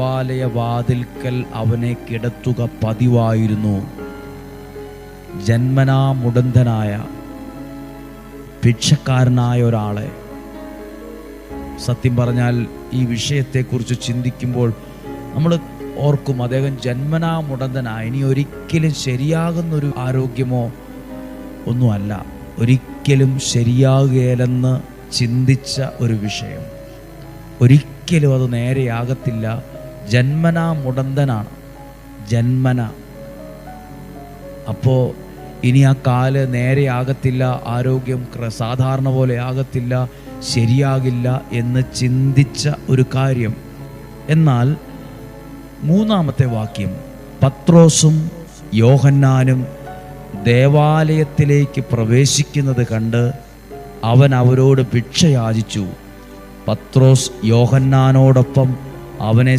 ദേവാലയവാതിൽക്കൽ അവനെ കിടത്തുക പതിവായിരുന്നു. ജന്മനാ മുടന്തനായ ഭിക്ഷക്കാരനായ ഒരാളെ, സത്യം പറഞ്ഞാൽ ഈ വിഷയത്തെക്കുറിച്ച് ചിന്തിക്കുമ്പോൾ നമ്മൾ ഓർക്കും അദ്ദേഹം ജന്മനാ മുടന്തനായ, ഇനി ഒരിക്കലും ശരിയാകുന്നൊരു ആരോഗ്യമോ ഒന്നുമല്ല, ഒരിക്കലും ശരിയാകുകയില്ലെന്ന് ചിന്തിച്ച ഒരു വിഷയം. ഒരിക്കലും അത് നേരെയാകത്തില്ല. ജന്മനാ മുടന്തനാണ്, ജന്മന. അപ്പോൾ ഇനി ആ കാല് നേരെയാകത്തില്ല, ആരോഗ്യം സാധാരണ പോലെ ആകത്തില്ല, ശരിയാകില്ല എന്ന് ചിന്തിച്ച ഒരു കാര്യം. എന്നാൽ മൂന്നാമത്തെ വാക്യം, പത്രോസും യോഹന്നാനും ദേവാലയത്തിലേക്ക് പ്രവേശിക്കുന്നത് കണ്ട് അവൻ അവരോട് ഭിക്ഷ യാചിച്ചു. പത്രോസ് യോഹന്നാനോടൊപ്പം അവനെ